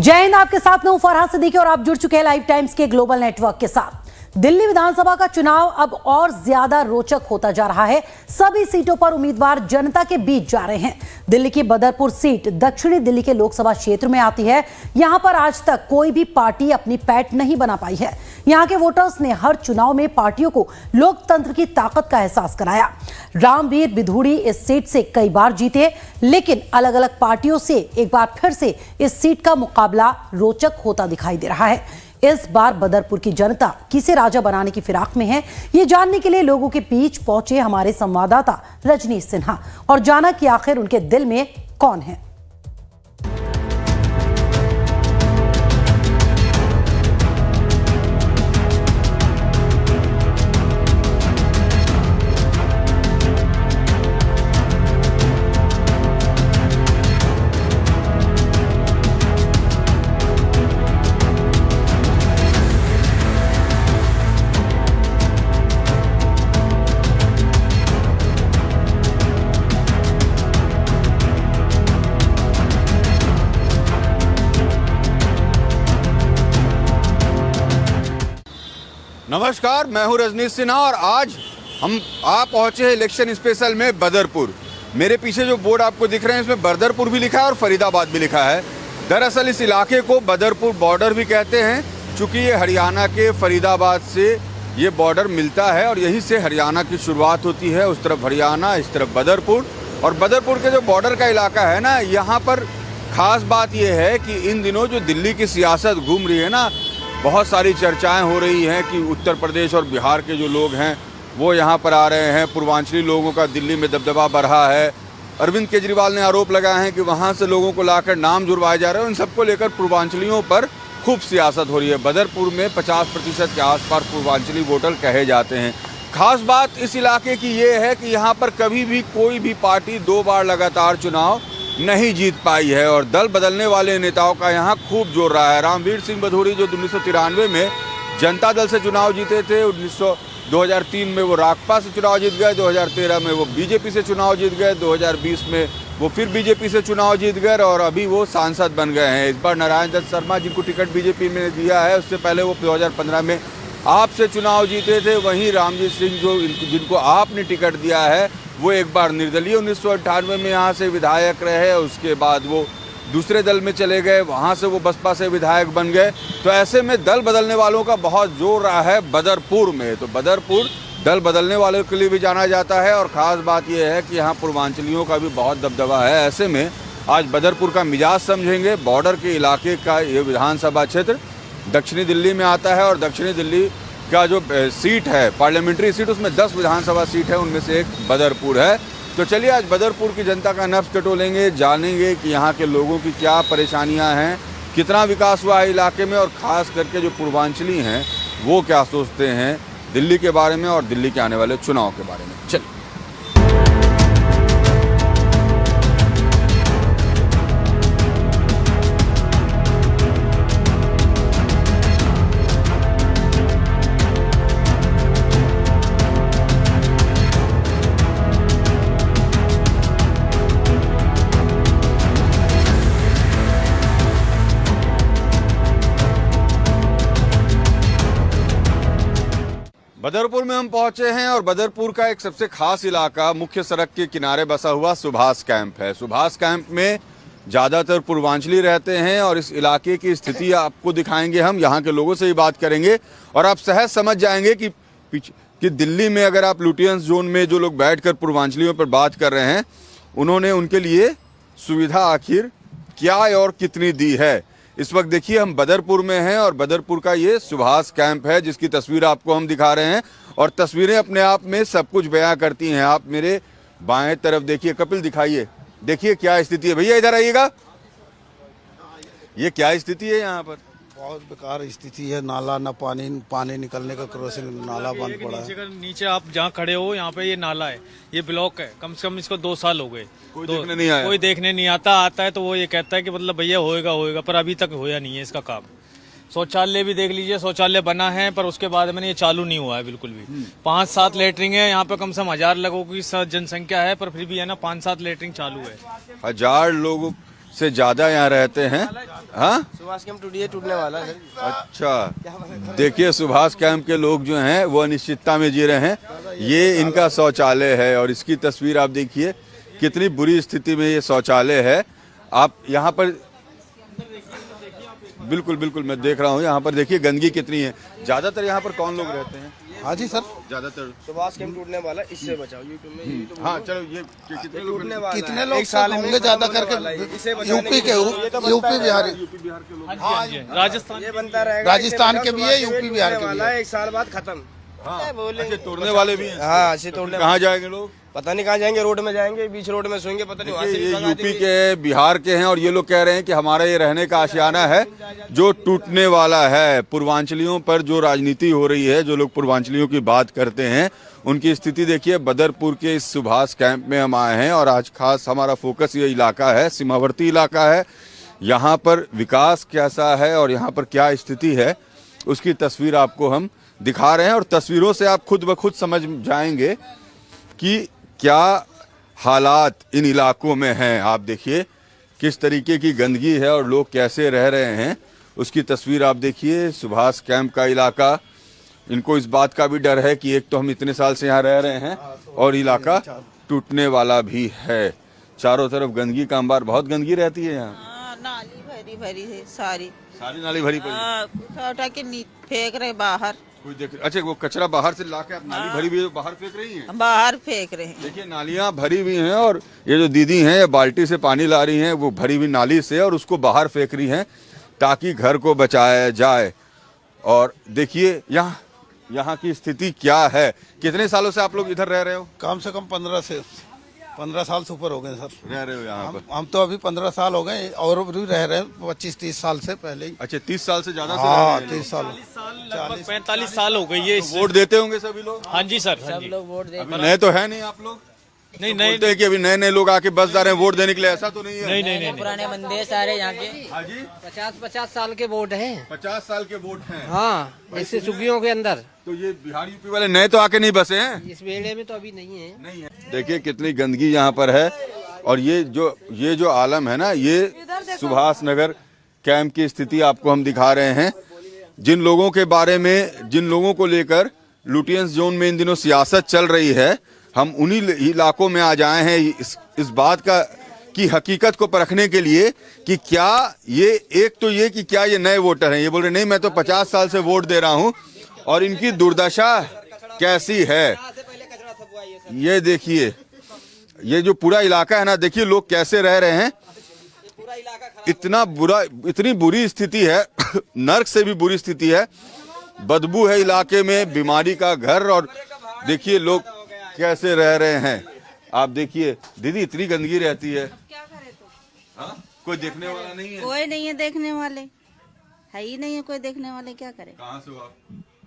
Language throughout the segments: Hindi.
जय हिंद। आपके साथ मैं हूं फरहाद सिद्दीकी और आप जुड़ चुके हैं लाइव टाइम्स के ग्लोबल नेटवर्क के साथ। दिल्ली विधानसभा का चुनाव अब और ज्यादा रोचक होता जा रहा है। सभी सीटों पर उम्मीदवार जनता के बीच जा रहे हैं। दिल्ली की बदरपुर सीट दक्षिणी दिल्ली के लोकसभा क्षेत्र में आती है। यहां पर आज तक कोई भी पार्टी अपनी पैठ नहीं बना पाई है। यहां के वोटर्स ने हर चुनाव में पार्टियों को लोकतंत्र की ताकत का एहसास कराया। रामवीर बिधूड़ी इस सीट से कई बार जीते, लेकिन अलग अलग पार्टियों से एक बार फिर से इस सीट का मुकाबला रोचक होता दिखाई दे रहा है। इस बार बदरपुर की जनता किसे राजा बनाने की फिराक में है, ये जानने के लिए लोगों के बीच पहुंचे हमारे संवाददाता रजनीश सिन्हा और जाना कि आखिर उनके दिल में कौन है। नमस्कार, मैं हूं रजनीश सिन्हा और आज आप पहुंचे हैं इलेक्शन स्पेशल में बदरपुर। मेरे पीछे जो बोर्ड आपको दिख रहे हैं इसमें बदरपुर भी लिखा है और फरीदाबाद भी लिखा है। दरअसल इस इलाके को बदरपुर बॉर्डर भी कहते हैं, चूँकि ये हरियाणा के फरीदाबाद से ये बॉर्डर मिलता है और यहीं से हरियाणा की शुरुआत होती है। उस तरफ हरियाणा, इस तरफ बदरपुर। और बदरपुर के जो बॉर्डर का इलाका है ना, यहाँ पर ख़ास बात यह है कि इन दिनों जो दिल्ली की सियासत घूम रही है ना, बहुत सारी चर्चाएं हो रही हैं कि उत्तर प्रदेश और बिहार के जो लोग हैं वो यहाँ पर आ रहे हैं। पूर्वांचली लोगों का दिल्ली में दबदबा बढ़ा है। अरविंद केजरीवाल ने आरोप लगाए हैं कि वहाँ से लोगों को लाकर नाम जुड़वाए जा रहे हैं। इन सबको लेकर पूर्वांचलियों पर खूब सियासत हो रही है। बदरपुर में 50% के आसपास पूर्वांचली वोटर कहे जाते हैं। खास बात इस इलाके की ये है कि यहाँ पर कभी भी कोई भी पार्टी 2 बार लगातार चुनाव नहीं जीत पाई है और दल बदलने वाले नेताओं का यहाँ खूब जोर रहा है। रामवीर सिंह बिधूड़ी जो 1993 में जनता दल से चुनाव जीते थे, 2003 में वो राकपा से चुनाव जीत गए, 2013 में वो बीजेपी से चुनाव जीत गए, 2020 में वो फिर बीजेपी से चुनाव जीत गए और अभी वो सांसद बन गए हैं। इस बार नारायण दत्त शर्मा जिनको टिकट बीजेपी में दिया है, उससे पहले वो 2015 में आप से चुनाव जीते थे। वहीं रामजीत सिंह जिनको आपने टिकट दिया है वो एक बार निर्दलीय 1998 में यहाँ से विधायक रहे, उसके बाद वो दूसरे दल में चले गए, वहाँ से वो बसपा से विधायक बन गए। तो ऐसे में दल बदलने वालों का बहुत जोर रहा है बदरपुर में। तो बदरपुर दल बदलने वालों के लिए भी जाना जाता है और ख़ास बात यह है कि यहाँ पूर्वांचलियों का भी बहुत दबदबा है। ऐसे में आज बदरपुर का मिजाज समझेंगे। बॉर्डर के इलाके का ये विधानसभा क्षेत्र दक्षिणी दिल्ली में आता है और दक्षिणी दिल्ली का जो सीट है पार्लियामेंट्री सीट, उसमें 10 विधानसभा सीट है, उनमें से एक बदरपुर है। तो चलिए आज बदरपुर की जनता का नब्ज़ टटोलेंगे, जानेंगे कि यहाँ के लोगों की क्या परेशानियाँ हैं, कितना विकास हुआ है इलाके में और ख़ास करके जो पूर्वांचली हैं वो क्या सोचते हैं दिल्ली के बारे में और दिल्ली के आने वाले चुनाव के बारे में। चलिए। बदरपुर में हम पहुंचे हैं और बदरपुर का एक सबसे खास इलाका मुख्य सड़क के किनारे बसा हुआ सुभाष कैंप है। सुभाष कैंप में ज़्यादातर पूर्वांचली रहते हैं और इस इलाके की स्थिति आपको दिखाएंगे। हम यहाँ के लोगों से ही बात करेंगे और आप सहज समझ जाएंगे कि दिल्ली में अगर आप लुटियंस जोन में जो लोग बैठकर पूर्वांचलियों पर बात कर रहे हैं, उन्होंने उनके लिए सुविधा आखिर क्या और कितनी दी है। इस वक्त देखिए हम बदरपुर में हैं और बदरपुर का ये सुभाष कैंप है जिसकी तस्वीर आपको हम दिखा रहे हैं और तस्वीरें अपने आप में सब कुछ बयां करती हैं। आप मेरे बाएं तरफ देखिए, कपिल दिखाइए, देखिए क्या स्थिति है। भैया इधर आइएगा, ये क्या स्थिति है यहाँ पर? बहुत बेकार स्थिति है। नाला न पानी निकलने का क्रॉसिंग नाला बंद पड़ा है। नीचे आप जहाँ खड़े हो यहाँ पे ये नाला है, ये ब्लॉक है। कम से कम इसको 2 साल हो गए, कोई देखने नहीं आया। कोई देखने नहीं आता है तो वो ये कहता है कि मतलब भैया होएगा, पर अभी तक होया नहीं है इसका काम। शौचालय भी देख लीजिए, शौचालय बना है पर उसके बाद में ये चालू नहीं हुआ है बिल्कुल भी। 5-7 लेटरिंग है यहाँ पे, कम से कम 1000 लोगों की जनसंख्या है पर फिर भी है ना 5-7 लेटरिंग चालू है। 1000 लोगों से ज्यादा यहाँ रहते हैं। हाँ, सुभाष कैंप टूटने वाला है। अच्छा, देखिए सुभाष कैंप के लोग जो हैं वो अनिश्चितता में जी रहे हैं। ये इनका शौचालय है और इसकी तस्वीर आप देखिए कितनी बुरी स्थिति में ये शौचालय है। आप यहाँ पर बिल्कुल बिल्कुल मैं देख रहा हूँ, यहाँ पर देखिए गंदगी कितनी है। ज्यादातर यहाँ पर कौन लोग रहते हैं? हाँ जी सर, ज्यादातर सुभाष कैंप टूटने वाला, इससे बचाओ यूट्यूब में। हाँ चलो, ये कितने लोग टूटने वाला कितने है। लोग एक साल होंगे में ज्यादा खत्म होने वाला है। करके इसे बचाने यूपी के, लिए तो यूपी बिहार, हाँ जी, राजस्थान ये बनता रहेगा। राजस्थान इसे के भी है, बचाओ, यूपी बिहार के भी वाला है। है। एक साल बाद खत्म। अच्छा, तोड़ने वाले भी हैं? हाँ, ऐसे तोड़ने कहाँ जाएंगे लोग? पता नहीं कहाँ जाएंगे, रोड में जाएंगे, बीच रोड में सोएंगे, पता नहीं वहाँ से ये भी भगा यूपी देंगे। के, बिहार के हैं और ये लोग कह रहे हैं कि हमारा ये रहने का आशियाना है जो टूटने वाला है। पूर्वांचलियों पर जो राजनीति हो रही है, जो लोग पूर्वांचलियों की बात करते हैं, उनकी स्थिति देखिए। बदरपुर के इस सुभाष कैंप में हम आए हैं और आज खास हमारा फोकस ये इलाका है, सीमावर्ती इलाका है। यहाँ पर विकास कैसा है और यहाँ पर क्या स्थिति है उसकी तस्वीर आपको हम दिखा रहे हैं और तस्वीरों से आप खुद ब खुद समझ जाएंगे कि क्या हालात इन इलाकों में हैं। आप देखिए किस तरीके की गंदगी है और लोग कैसे रह रहे हैं, उसकी तस्वीर आप देखिए। सुभाष कैंप का इलाका, इनको इस बात का भी डर है कि एक तो हम इतने साल से यहाँ रह रहे हैं और इलाका टूटने वाला भी है। चारों तरफ गंदगी का अंबार, बहुत गंदगी रहती है यहाँ। हाँ, नाली भरी भरी है सारी नाली भरी पड़ी है। हाँ, उठा के फेंक रहे बाहर, कोई देख, अच्छा वो कचरा बाहर से लाके आप नाली भरी हुई बाहर फेंक रही हैं? बाहर फेंक रहे हैं। देखिए नालियां भरी हुई हैं और ये जो दीदी हैं ये बाल्टी से पानी ला रही हैं, वो भरी हुई नाली से, और उसको बाहर फेंक रही हैं ताकि घर को बचाया जाए। और देखिए यहाँ की स्थिति क्या है। कितने सालों से आप लोग इधर रह रहे हो? कम से कम 15 साल से ऊपर हो गए सर। रह रहे हो यहाँ पर? हम तो अभी 15 साल हो गए और भी रह रहे हैं 25-30 साल से पहले ही। अच्छा, 30 साल से ज्यादा से हाँ, रह रहे हैं। 30 साल। लगभग 45 साल हो गई है। वोट देते होंगे सभी लोग? हाँ जी सर, हाँ जी। अभी नए तो है नहीं आप लोग? नहीं बोलते हैं कि अभी नए नए लोग आके बस जा रहे हैं वोट देने के लिए, ऐसा तो नहीं है? नहीं नहीं नहीं। पुराने बंदे सारे यहाँ के हाँ जी, 50 साल के वोट हैं। 50 साल के वोट हैं। हाँ, ऐसे सुगियों के अंदर। तो ये बिहार यूपी वाले नए तो आके नहीं बसे हैं? इस बेड़े में तो अभी नहीं है। नहीं है। देखिए कितनी गंदगी यहाँ पर है और ये जो आलम है ना, ये सुभाष नगर कैंप की स्थिति आपको हम दिखा रहे हैं। जिन लोगों के बारे में, जिन लोगों को लेकर लुटियंस जोन में इन दिनों सियासत चल रही है, हम उन्हीं इलाकों में आ जाए हैं इस बात की हकीकत को परखने के लिए कि क्या ये, एक तो ये कि क्या ये नए वोटर हैं। ये बोल रहे नहीं, मैं तो 50 साल से वोट दे रहा हूं, और इनकी दुर्दशा कैसी है ये देखिए। ये जो पूरा इलाका है ना, देखिए लोग कैसे रह रहे हैं। इतना बुरा, इतनी बुरी स्थिति है नर्क से भी बुरी स्थिति है। बदबू है इलाके में, बीमारी का घर, और देखिए लोग कैसे रह रहे हैं। आप देखिए दीदी, इतनी गंदगी रहती है। क्या करे तो? हाँ? कोई देखने वाला नहीं है? कोई नहीं है देखने वाले, है ही नहीं है कोई देखने वाले, क्या करे? कहाँ से हो आप?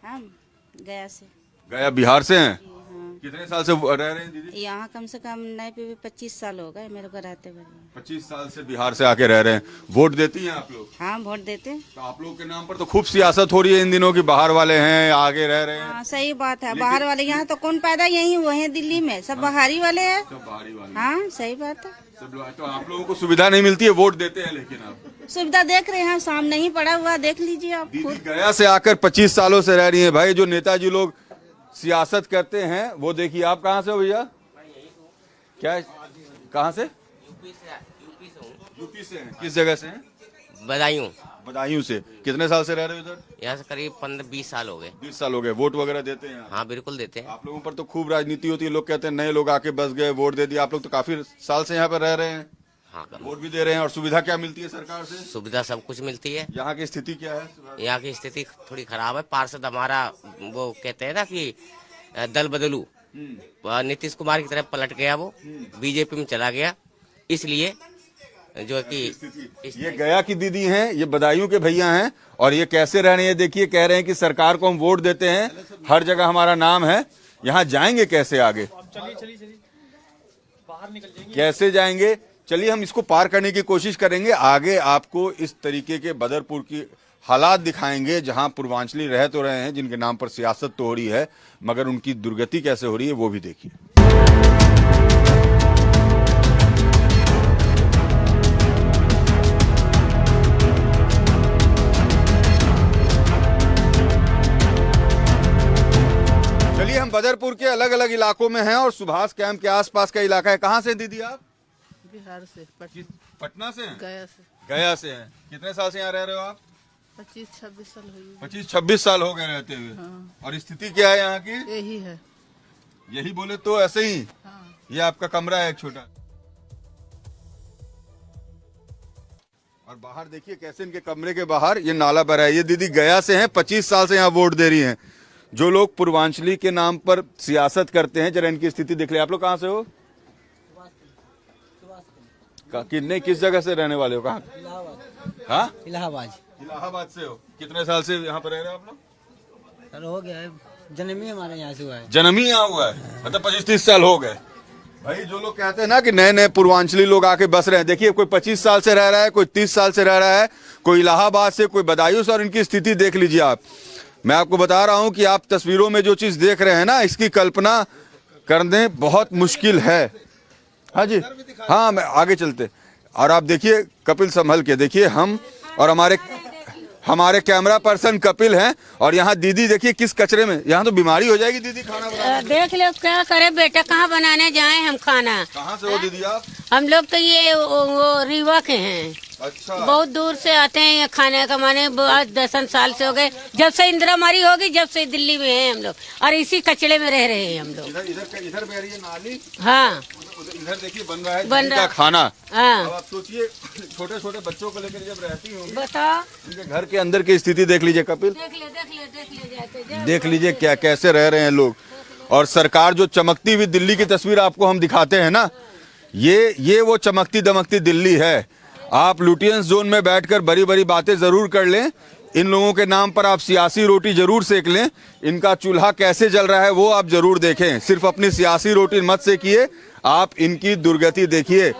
हम गया से। गया बिहार से हैं? हाँ, कितने साल से रह रहे हैं दीदी? यहाँ कम से कम नए पे भी 25 साल हो गए मेरे को रहते हुए। 25 साल से बिहार से आके रह रहे हैं। वोट देती हैं आप लोग? हाँ, वोट देते। तो आप लोगों के नाम पर तो खूब सियासत हो रही है इन दिनों की, बाहर वाले हैं, आगे रह रहे हैं। हाँ, सही बात है। बाहर वाले, यहाँ तो कौन पैदा यही हुए हैं दिल्ली में, सब बाहरी वाले हैं। सब बाहरी वाले। हाँ, सही बात है। सब लोग, तो आप लोगों को सुविधा नहीं मिलती है, वोट देते हैं लेकिन आप सुविधा देख रहे हैं, सामने ही पड़ा हुआ, देख लीजिए आप दीदी खुद। गया से आकर 25 सालों से रह रही हैं। भाई जो नेताजी लोग सियासत करते हैं वो देखिए। आप कहाँ से हो भैया? क्या, कहाँ से? यूपी से हैं। किस जगह से हैं? बदायूं। बदायूं से। कितने साल से रह रहे हो इधर? यहाँ से करीब 15-20 साल हो गए। 20 साल हो गए। वोट वगैरह देते हैं आप? हाँ बिल्कुल देते हैं। आप लोगों पर तो खूब राजनीति होती है। लोग कहते हैं नए लोग आके बस गए, वोट दे दिया। आप लोग तो काफी साल से यहाँ पर रह रहे हैं, हाँ वोट भी दे रहे हैं, और सुविधा क्या मिलती है सरकार से? सुविधा सब कुछ मिलती है। यहाँ की स्थिति क्या है? यहाँ की स्थिति थोड़ी खराब है। पार्षद हमारा वो कहते हैं ना कि दल बदलू, नीतीश कुमार की तरफ पलट गया, वो बीजेपी में चला गया, इसलिए जो कि ये गया की दीदी हैं, ये बदायूं के भैया हैं, और ये कैसे रह रहे हैं देखिए। कह रहे हैं कि सरकार को हम वोट देते हैं, हर जगह हमारा नाम है, यहाँ जाएंगे कैसे आगे? चलिए बाहर निकल जाएंगे। कैसे जाएंगे? चलिए हम इसको पार करने की कोशिश करेंगे। आगे आपको इस तरीके के बदरपुर की हालात दिखाएंगे जहां पूर्वांचली रह तो रहे हैं, जिनके नाम पर सियासत तो हो रही है, मगर उनकी दुर्गति कैसे हो रही है वो भी देखिए। बदरपुर के अलग अलग इलाकों में हैं और सुभाष कैंप के आसपास का इलाका है। कहाँ से दीदी आप? बिहार से पटना से हैं? गया से गया से हैं। कितने साल से यहाँ रह रहे हो आप? 25-26 साल हुई 25-26 साल हो गए रहते हुए। और स्थिति क्या है यहाँ की? यही है। यही बोले तो ऐसे ही। ये आपका कमरा है एक छोटा, और बाहर देखिए कैसे इनके कमरे के बाहर ये नाला बह रहा है। ये दीदी गया से हैं, 25 साल से यहाँ वोट दे रही हैं। जो लोग पूर्वांचली के नाम पर सियासत करते हैं, जरा इनकी स्थिति देख ले। आप लोग कहाँ से हो? कितने किस जगह से रहने वाले हो? कहाँ? हाँ, इलाहाबाद से हो। कितने साल से यहाँ पर रह रहे हो आप लोग? सर हो गया है, जन्म ही हमारे यहाँ से हुआ है। जन्म ही यहाँ हुआ है, मतलब 25-30 साल हो गए। भाई जो लोग कहते हैं ना कि नए नए पूर्वांचली लोग आके बस रहे हैं, देखिए कोई 25 साल से रह रहा है, कोई 30 साल से रह रहा है, कोई इलाहाबाद से, कोई बदायूं से, और इनकी स्थिति देख लीजिए आप। मैं आपको बता रहा हूं कि आप तस्वीरों में जो चीज देख रहे हैं ना, इसकी कल्पना करने बहुत मुश्किल है। हाँ जी, हाँ, मैं आगे चलते। और आप देखिए कपिल संभल के, देखिए हम और हमारे कैमरा पर्सन कपिल हैं, और यहाँ दीदी देखिए किस कचरे में। यहाँ तो बीमारी हो जाएगी दीदी खाना बनाने। देख लो क्या करे बेटा, कहाँ बनाने जाए हम खाना। कहाँ से हो दीदी आप? हम लोग तो ये वो रीवा के हैं। अच्छा, बहुत दूर से आते हैं ये खाने कमाने। 10 साल से हो गए, जब से इंदिरा मारी होगी, जब से दिल्ली में हैं हम लोग, और इसी कचड़े में रह रहे हैं हम लोग। इधर बह रही है नाली। हाँ, इधर देखिए बन रहा है खाना। हाँ, अब आप सोचिए छोटे छोटे बच्चों को लेकर जब रहती होंगी, बताओ इनके घर के अंदर की स्थिति देख लीजिए कपिल। देख लीजिए क्या कैसे रह रहे हैं लोग। और सरकार जो चमकती हुई दिल्ली की तस्वीर आपको हम दिखाते हैं ना, ये वो चमकती दमकती दिल्ली है। आप लुटियंस जोन में बैठकर बड़ी बड़ी बातें जरूर कर लें, इन लोगों के नाम पर आप सियासी रोटी जरूर सेक लें। इनका चूल्हा कैसे जल रहा है वो आप जरूर देखें। सिर्फ अपनी सियासी रोटी मत सेकिए, आप इनकी दुर्गति देखिए।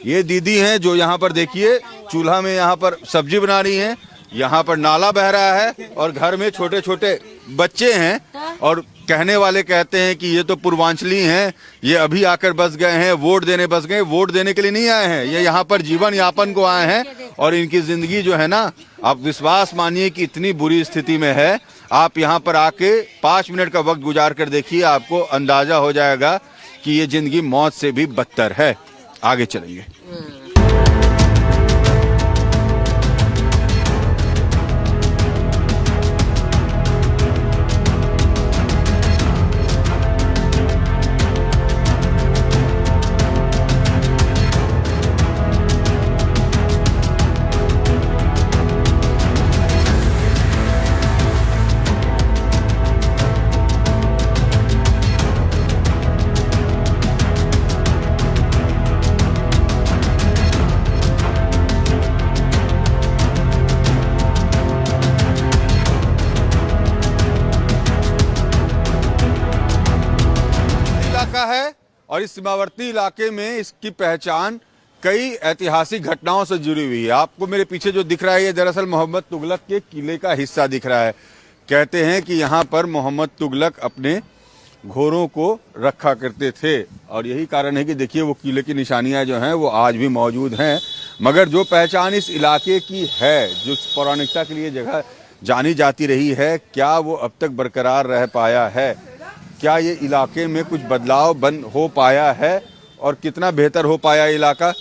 ये दीदी हैं जो यहाँ पर देखिए चूल्हा में यहाँ पर सब्जी बना रही हैं, यहाँ पर नाला बह रहा है, और घर में छोटे छोटे बच्चे हैं, और कहने वाले कहते हैं कि ये तो पूर्वांचली हैं, ये अभी आकर बस गए हैं, वोट देने बस गए। वोट देने के लिए नहीं आए हैं, ये यहाँ पर जीवन यापन को आए हैं। और इनकी जिंदगी जो है ना, आप विश्वास मानिए कि इतनी बुरी स्थिति में है। आप यहाँ पर आके 5 मिनट का वक्त गुजार कर देखिए, आपको अंदाजा हो जाएगा कि ये जिंदगी मौत से भी बदतर है। आगे चलेंगे। है, और इस सीमावर्ती इलाके में इसकी पहचान कई ऐतिहासिक घटनाओं से जुड़ी हुई है। आपको मेरे पीछे जो दिख रहा है, ये दरअसल मोहम्मद तुगलक के किले का हिस्सा दिख रहा है। कहते हैं कि यहाँ पर मोहम्मद तुगलक अपने घोड़ों को रखा करते थे, और यही कारण है कि देखिए वो किले की निशानियां जो हैं वो आज भी मौजूद हैं। मगर जो पहचान इस इलाके की है, जो पौराणिकता के लिए जगह जानी जाती रही है, क्या वो अब तक बरकरार रह पाया है? क्या ये इलाके में कुछ बदलाव हो पाया है, और कितना बेहतर हो पाया इलाका?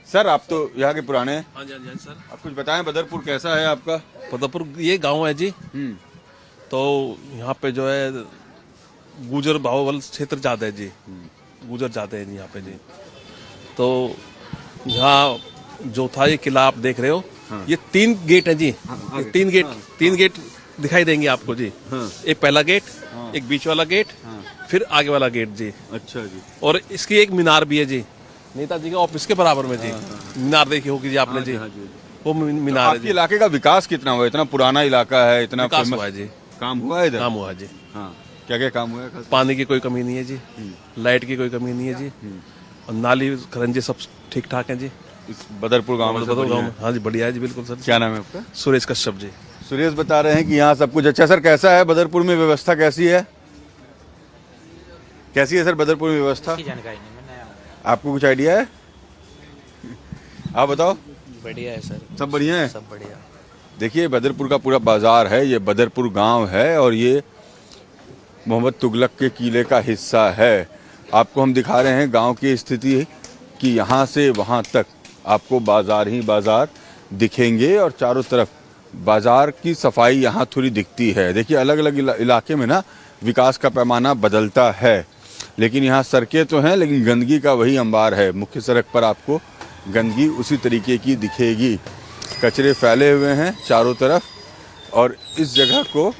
सर आप तो यहाँ के पुराने हैं। हाँ जी, हाँ जी सर। आप कुछ बताएं, बदरपुर कैसा है आपका? बदरपुर ये गांव है जी। तो यहाँ पे जो है गुजर बाहुबल क्षेत्र ज्यादा है जी, गुजर ज्यादा है यहाँ पे जी। तो यहाँ जो था ये किला आप देख रहे हो, ये 3 गेट है जी। 3 गेट दिखाई देंगे आपको जी। एक पहला गेट, एक बीच वाला गेट, फिर आगे वाला गेट जी। अच्छा जी। और इसकी एक मीनार भी है जी, नेताजी के ऑफिस के बराबर में जी। मीनार देखी होगी जी आपने जी। वो मीनार है जी। इलाके का विकास कितना हुआ? इतना पुराना इलाका है, इतना विकास हुआ है जी। काम हुआ है इधर? काम हुआ है जी। हाँ, क्या क्या काम हुआ है? पानी की कोई कमी नहीं है जी, लाइट की कोई कमी नहीं है जी, और नाली खरंजे सब ठीक ठाक है जी। इस बदरपुर गाँव में? हाँ जी, बढ़िया है जी, बिल्कुल सर। क्या नाम है आपका? सुरेश कश्यप जी। सुरेश बता रहे हैं कि यहाँ सब कुछ अच्छा। सर कैसा है बदरपुर में व्यवस्था, कैसी है? कैसी है सर बदरपुर में व्यवस्था? जानकारी नहीं, मैंने आपको कुछ आइडिया है? आप बताओ। बढ़िया है सर, सब बढ़िया है, सब बढ़िया। देखिए बदरपुर का पूरा बाजार है, ये बदरपुर गांव है, और ये मोहम्मद तुगलक के किले का हिस्सा है। आपको हम दिखा रहे हैं गांव की स्थिति कि यहाँ से वहाँ तक आपको बाजार ही बाजार दिखेंगे और चारों तरफ बाजार की सफाई यहाँ थोड़ी दिखती है। देखिए अलग अलग इलाके में ना विकास का पैमाना बदलता है, लेकिन यहाँ सड़कें तो हैं लेकिन गंदगी का वही अंबार है। मुख्य सड़क पर आपको गंदगी उसी तरीके की दिखेगी, कचरे फैले हुए हैं चारों तरफ और इस जगह को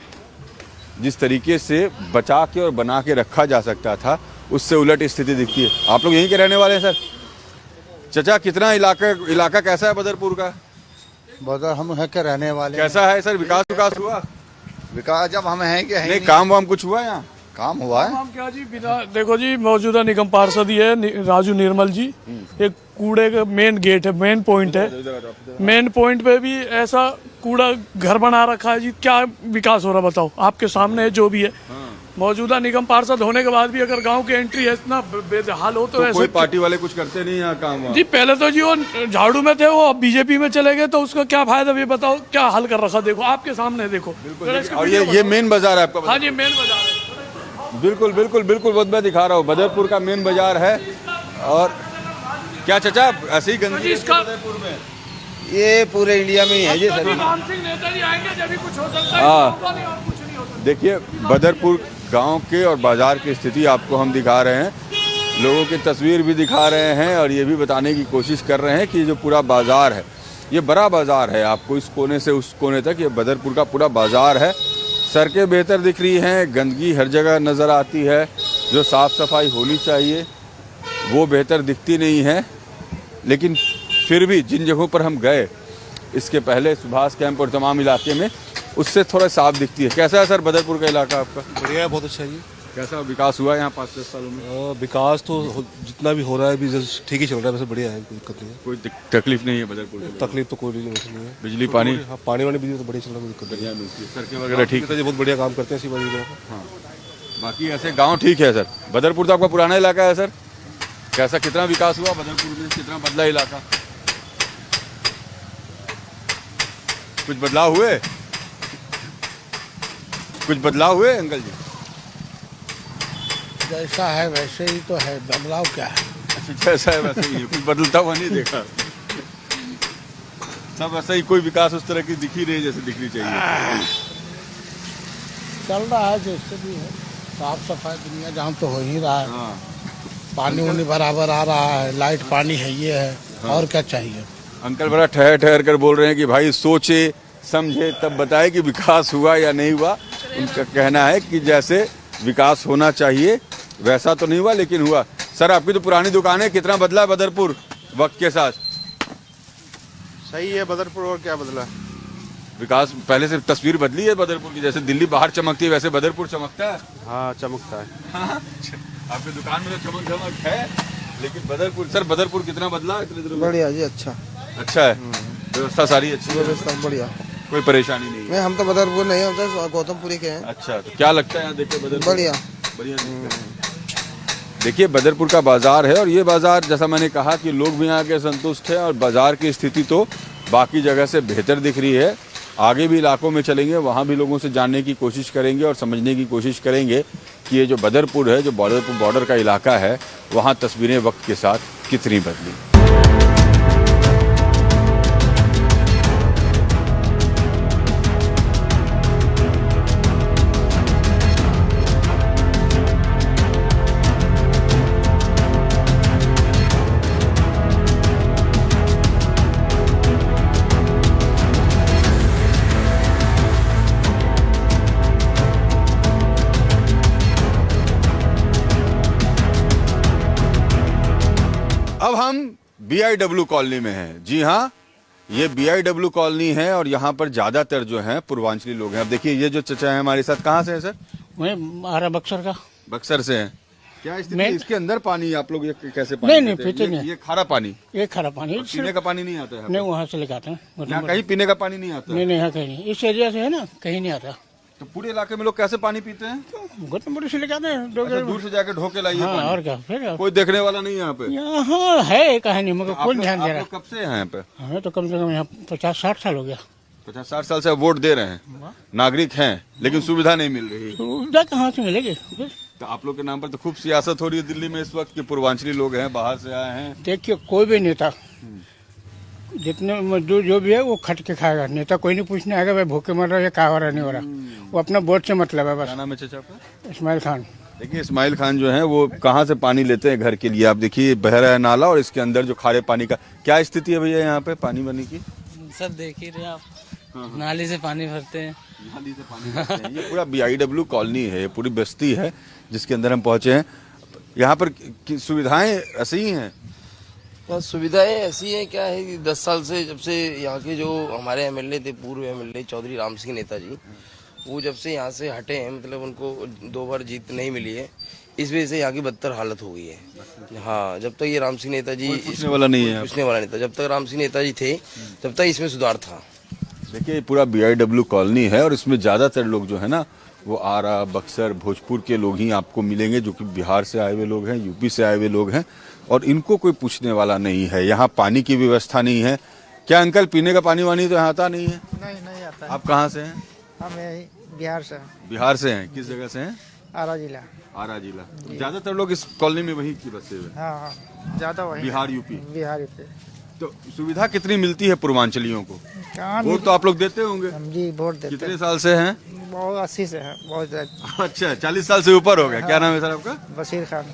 जिस तरीके से बचा के और बना के रखा जा सकता था उससे उलट स्थिति दिखती है। आप लोग यहीं के रहने वाले हैं सर? चाचा कितना इलाका कैसा है बदरपुर का? बदर हम है के रहने वाले। कैसा है सर? विकास हुआ? विकास जब हम हैं कि नहीं, काम वाम कुछ हुआ यहाँ? काम हुआ है। क्या जी बिना देखो जी, मौजूदा निगम पार्षद ही है राजू निर्मल जी। एक कूड़े का मेन गेट है, मेन पॉइंट है, मेन पॉइंट पे भी ऐसा कूड़ा घर बना रखा है जी। क्या विकास हो रहा बताओ? आपके सामने है जो भी है। मौजूदा निगम पार्षद होने के बाद भी अगर गांव की एंट्री है इतना बेहाल हो तो ऐसे कोई पार्टी वाले कुछ करते नहीं यहाँ काम वाम? जी पहले तो जी वो झाड़ू में थे, वो अब बीजेपी में चले गए, तो उसका क्या फायदा ये बताओ? क्या हल कर रखा देखो, आपके सामने देखो। और ये मेन बाजार है आपका? हाँ जी मेन बाजार है। बिल्कुल बिल्कुल बिल्कुल, बहुत मैं दिखा रहा हूँ बदरपुर का मेन बाजार है। और क्या चाचा ऐसे ही गंदगी इसका बदरपुर में? ये पूरे इंडिया में ही है जी सर। राम सिंह नेताजी आएंगे जब भी कुछ हो सकता है, होगा नहीं और कुछ नहीं हो सकता। देखिए बदरपुर गांव के और बाजार की स्थिति आपको हम दिखा रहे हैं, लोगों की तस्वीर भी दिखा रहे हैं और ये भी बताने की कोशिश कर रहे हैं कि जो पूरा बाजार है ये बड़ा बाजार है। आपको इस कोने से उस कोने तक ये बदरपुर का पूरा बाजार है। सड़कें बेहतर दिख रही हैं, गंदगी हर जगह नज़र आती है, जो साफ़ सफाई होनी चाहिए वो बेहतर दिखती नहीं है। लेकिन फिर भी जिन जगहों पर हम गए इसके पहले सुभाष कैंप और तमाम इलाके में, उससे थोड़ा साफ दिखती है। कैसा है सर बदरपुर का इलाका आपका? बढ़िया है, बहुत अच्छा है जी। कैसा विकास हुआ है यहाँ 5-10 सालों में? विकास तो जितना भी हो रहा है अभी ठीक ही चल रहा है, वैसे बढ़िया है, कोई दिक्कत नहीं है। कोई तकलीफ नहीं है बदरपुर में? तकलीफ तो कोई नहीं है। बिजली पानी? हाँ, पानी वानी बिजली तो बढ़िया चल रहा है, कोई दिक्कत बढ़िया मिलती है, सड़कें वगैरह ठीक है जी, बहुत बढ़िया काम करते हैं इसी बात। हाँ, बाकी ऐसे गांव ठीक है सर। बदरपुर तो आपका पुराना इलाका है सर, कैसा कितना विकास हुआ बदरपुर में? कितना बदला इलाका? कुछ बदलाव हुए? कुछ बदलाव हुए अंकल जी? जैसा है वैसे ही तो है, बदलाव क्या है? जैसा है वैसे ही है, कुछ बदलता हुआ नहीं देखा। सब ऐसा ही, कोई विकास उस तरह की दिख ही नहीं जैसे दिखनी चाहिए। चल रहा है जैसे भी है, साफ सफाई दुनिया जहाँ तो हो ही रहा है। हाँ। पानी उन्हीं बराबर आ रहा है, लाइट पानी है ये है। और क्या चाहिए? अंकल बड़ा ठहर ठहर कर बोल रहे हैं कि भाई सोचे समझे तब बताए कि विकास हुआ या नहीं हुआ। उनका कहना है कि जैसे विकास होना चाहिए वैसा तो नहीं हुआ लेकिन हुआ। सर आपकी तो पुरानी दुकान है, कितना बदला है बदरपुर वक्त के साथ? सही है बदरपुर, और क्या बदला? विकास पहले से तस्वीर बदली है बदरपुर की, जैसे दिल्ली बाहर चमकती है वैसे बदरपुर चमकता है। हाँ चमकता है। आपकी दुकान में तो चमक है, लेकिन बदरपुर सर बदरपुर कितना बदला है इतने दिनों में? बढ़िया जी, अच्छा अच्छा है, व्यवस्था सारी अच्छी है, व्यवस्था बढ़िया, कोई परेशानी नहीं है। नहीं हम तो बदरपुर नहीं, हम तो गौतमपुरी के हैं। अच्छा, तो क्या लगता है यहाँ देखिए बदरपुर? बढ़िया बढ़िया। देखिए बदरपुर का बाजार है और ये बाजार जैसा मैंने कहा कि लोग भी यहाँ के संतुष्ट हैं और बाजार की स्थिति तो बाकी जगह से बेहतर दिख रही है। आगे भी इलाकों में चलेंगे, वहाँ भी लोगों से जानने की कोशिश करेंगे और समझने की कोशिश करेंगे कि ये जो बदरपुर है, जो बॉर्डर का इलाका है, वहाँ तस्वीरें वक्त के साथ कितनी बदली। अब हम BIW कॉलोनी में हैं। जी हाँ, ये BIW कॉलोनी है और यहाँ पर ज्यादातर जो हैं पूर्वांचली लोग हैं। अब देखिए ये जो चचा है हमारे साथ, कहाँ से है सर? वही आ रहा बक्सर का। बक्सर से हैं। क्या स्थिति है? इसके अंदर पानी आप लोग ये कैसे पानी नहीं पीते हैं? पीते नहीं। ये खारा पानी? ये खारा पानी पीने का पानी नहीं आता है? नहीं, वहाँ से लेकर आते हैं। यहाँ कहीं पीने का पानी नहीं आता? नहीं नहीं, यहाँ कहीं नहीं, इस एरिया से है ना, कहीं नहीं आता। तो पूरे इलाके में लोग कैसे पानी पीते हैं? गौतमपुरी से लेकर आते हैं। अच्छा, दूर से जाके ढोके लाइए हाँ, पानी? और क्या फिर? कोई देखने वाला नहीं है यहाँ पे? यहाँ है कहानी, मगर कोई ध्यान दे रहा। कब से हैं यहाँ पे? हमें तो कम से कम यहाँ 50-60 साल हो गया। 50-60 साल से आप वोट दे रहे हैं, नागरिक हैं, लेकिन सुविधा नहीं मिल रही। सुविधा कहाँ से मिलेगी? तो आप लोग के नाम पर तो खूब सियासत हो रही है दिल्ली में इस वक्त के पूर्वांचली लोग हैं, बाहर से आए हैं। देखिए कोई भी नेता जितने मजदूर जो भी है वो खट के खाएगा, नेता कोई नहीं पूछने आएगा भाई भूखे मर रहा है या क्या हो रहा नहीं हो रहा, वो अपना वोट से मतलब है बस। क्या नाम है चाचा आपका? इस्माइल खान। देखिए इस्माइल खान जो है वो कहाँ से पानी लेते हैं घर के लिए? आप देखिए बह रहा है नाला और इसके अंदर जो खारे पानी का क्या स्थिति है भैया यहाँ पे पानी वानी की? सब देख ही रहे आप, नाली से पानी भरते हैं। नाली से पानी भरते हैं। ये पूरा BIW कॉलोनी है, पूरी बस्ती है जिसके अंदर हम पहुंचे हैं। यहाँ पर सुविधाएं ऐसी ही हैं? सुविधाएं ऐसी हैं क्या है कि 10 साल से जब से यहाँ के जो हमारे MLA थे, पूर्व MLA चौधरी राम सिंह नेताजी, वो जब से यहाँ से हटे हैं, मतलब उनको 2 बार जीत नहीं मिली है, इस वजह से यहाँ की बदतर हालत हो गई है। हाँ, जब तक ये राम सिंह नेताजी पूछने वाला नहीं है, पूछने वाला नहीं था, जब तक राम सिंह नेताजी थे तब तक इसमें सुधार था। देखिए ये पूरा BIW कॉलोनी है और इसमें ज्यादातर लोग जो है ना वो आरा, बक्सर, भोजपुर के लोग ही आपको मिलेंगे, जो कि बिहार से आए हुए लोग हैं, यूपी से आए हुए लोग हैं, और इनको कोई पूछने वाला नहीं है। यहाँ पानी की व्यवस्था नहीं है। क्या अंकल पीने का पानी वानी तो यहाँ आता नहीं है? नहीं आता। आप कहाँ से हैं? हम बिहार से। बिहार से हैं? किस जगह से हैं? आरा जिला। आरा जिला। ज्यादातर लोग इस कॉलोनी में वही की बसे हुए? हाँ, ज्यादा वही। बिहार यूपी। बिहार पे तो सुविधा कितनी मिलती है पूर्वांचलियों को? कहाँ वोट तो आप लोग देते होंगे? जी वोट देते। कितने साल से हैं? बहुत 80 से है, बहुत। अच्छा, 40 साल से ऊपर हो गया। क्या नाम है सर आपका? बशीर खान।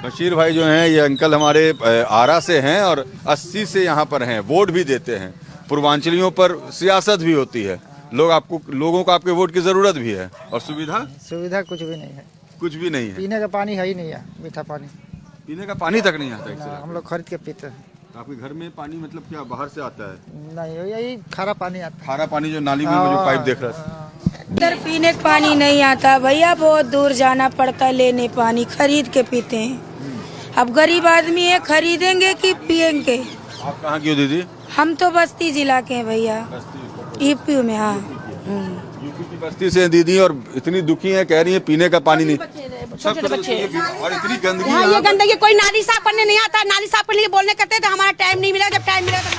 बशीर भाई जो हैं ये अंकल हमारे आरा से हैं और 80 से यहाँ पर हैं, वोट भी देते हैं। पूर्वांचलियों पर सियासत भी होती है, लोगों को आपके वोट की जरूरत भी है। और सुविधा कुछ भी नहीं है। कुछ भी नहीं है। पीने का पानी है ही नहीं है, मीठा पानी। पीने का पानी तक नहीं आता है? हम लोग खरीद के पीते हैं। आपके घर में पानी मतलब क्या बाहर से आता है? नहीं, यही खारा पानी आता है। खारा पानी जो नाली में वो जो पाइप देख रहा था। इधर पीने का पानी नहीं आता भैया, बहुत दूर जाना पड़ता है लेने पानी, खरीद के पीते हैं। अब गरीब आदमी है, खरीदेंगे कि पियेंगे? आप कहाँ की हो दीदी? हम तो बस्ती जिला के हैं भैया, यूपी में। हाँ, यूपी की बस्ती से दीदी, और इतनी दुखी है, कह रही है पीने का पानी नहीं। छोटे बच्चे और इतनी गंदगी। हाँ, ये गंदगी, कोई नाली साफ करने नहीं आता, नाली साफ करने के बोलने करते तो हमारा टाइम नहीं मिला, जब टाइम मिला तो